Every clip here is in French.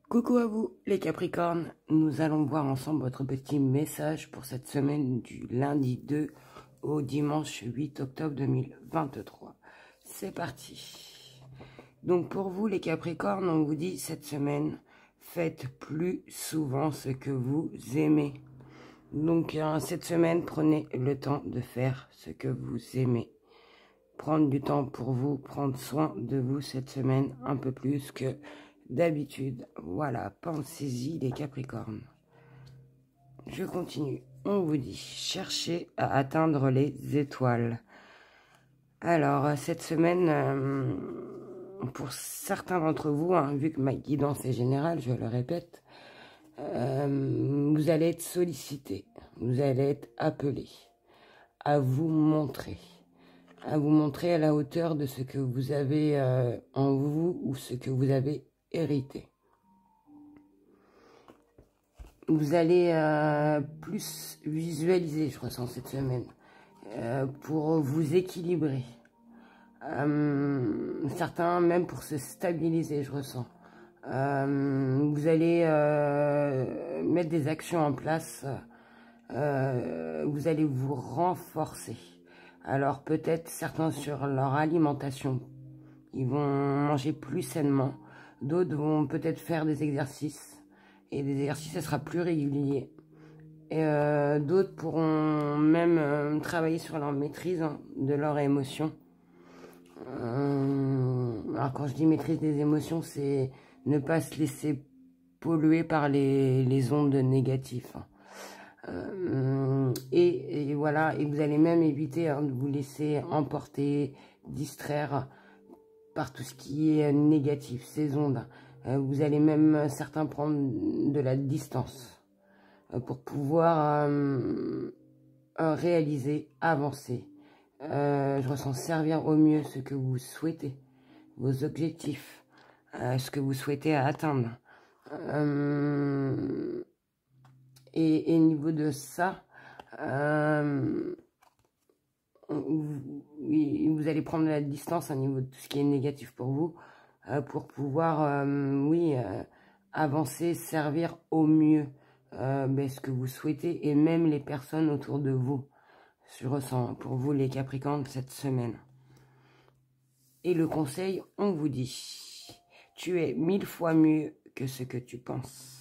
Coucou à vous les Capricornes, nous allons voir ensemble votre petit message pour cette semaine du lundi 2 au dimanche 8 octobre 2023. C'est parti. Donc pour vous les Capricornes, on vous dit cette semaine, faites plus souvent ce que vous aimez. Donc cette semaine, prenez le temps de faire ce que vous aimez. Prendre du temps pour vous, prendre soin de vous cette semaine un peu plus que d'habitude. Voilà, pensez-y les Capricornes. Je continue. On vous dit, cherchez à atteindre les étoiles. Alors, cette semaine, pour certains d'entre vous, vu que ma guidance est générale, je le répète, vous allez être sollicité, vous allez être appelé à vous montrer. À vous montrer à la hauteur de ce que vous avez en vous ou ce que vous avez hérité. Vous allez plus visualiser, je ressens cette semaine, pour vous équilibrer. Certains même pour se stabiliser, je ressens. Vous allez mettre des actions en place, vous allez vous renforcer. Alors peut-être certains sur leur alimentation, ils vont manger plus sainement, d'autres vont peut-être faire des exercices, et des exercices ça sera plus régulier. Et d'autres pourront même travailler sur leur maîtrise de leurs émotions. Alors quand je dis maîtrise des émotions, c'est ne pas se laisser polluer par les ondes négatives. Et voilà, et vous allez même éviter de vous laisser emporter, distraire par tout ce qui est négatif, ces ondes. Vous allez même, certains, prendre de la distance pour pouvoir réaliser, avancer. Je ressens servir au mieux ce que vous souhaitez, vos objectifs, ce que vous souhaitez atteindre. Et au niveau de ça, vous allez prendre de la distance au niveau de tout ce qui est négatif pour vous, pour pouvoir, avancer, servir au mieux ce que vous souhaitez et même les personnes autour de vous. Je ressens pour vous les Capricornes cette semaine. Et le conseil, on vous dit, tu es 1000 fois mieux que ce que tu penses.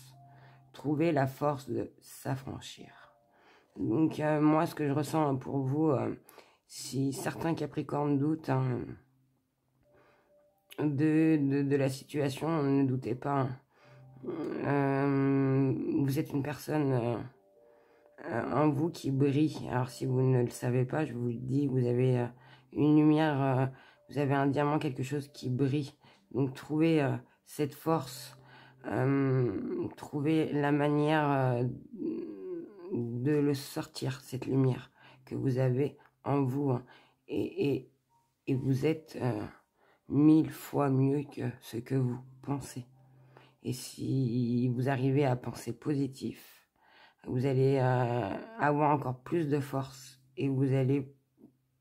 Trouver la force de s'affranchir. Donc moi, ce que je ressens pour vous, si certains Capricornes doutent de la situation, ne doutez pas. Vous êtes une personne en vous qui brille. Alors si vous ne le savez pas, je vous le dis, vous avez une lumière, vous avez un diamant, quelque chose qui brille. Donc trouvez cette force, trouvez la manière de le sortir, cette lumière que vous avez en vous. Et vous êtes 1000 fois mieux que ce que vous pensez. Et si vous arrivez à penser positif, vous allez avoir encore plus de force et vous allez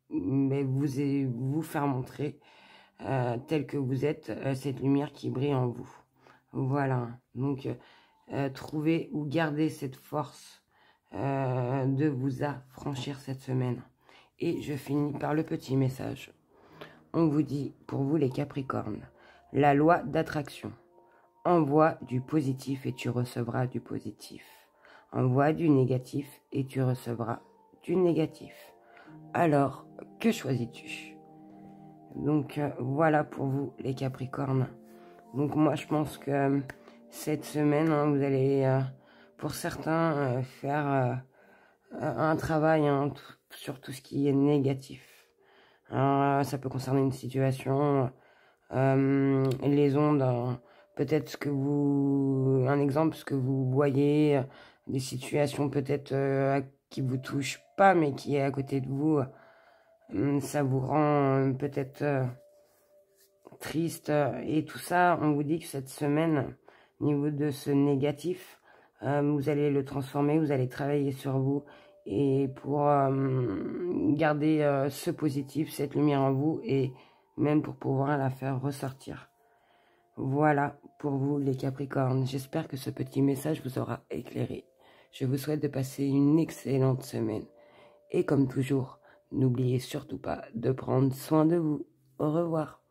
vous faire montrer tel que vous êtes, cette lumière qui brille en vous. Voilà, donc trouvez ou gardez cette force de vous affranchir cette semaine. Et je finis par le petit message. On vous dit, pour vous les Capricornes, la loi d'attraction. Envoie du positif et tu recevras du positif. Envoie du négatif et tu recevras du négatif. Alors, que choisis-tu? Donc, voilà pour vous, les Capricornes. Donc, moi, je pense que cette semaine, vous allez, pour certains, faire un travail sur tout ce qui est négatif. Alors, ça peut concerner une situation, les ondes, peut-être un exemple, ce que vous voyez, des situations peut-être qui vous touchent pas, mais qui est à côté de vous, ça vous rend peut-être triste. Et tout ça, on vous dit que cette semaine, au niveau de ce négatif, vous allez le transformer, vous allez travailler sur vous, et pour garder ce positif, cette lumière en vous, et même pour pouvoir la faire ressortir. Voilà pour vous les Capricornes. J'espère que ce petit message vous aura éclairé. Je vous souhaite de passer une excellente semaine. Et comme toujours, n'oubliez surtout pas de prendre soin de vous. Au revoir.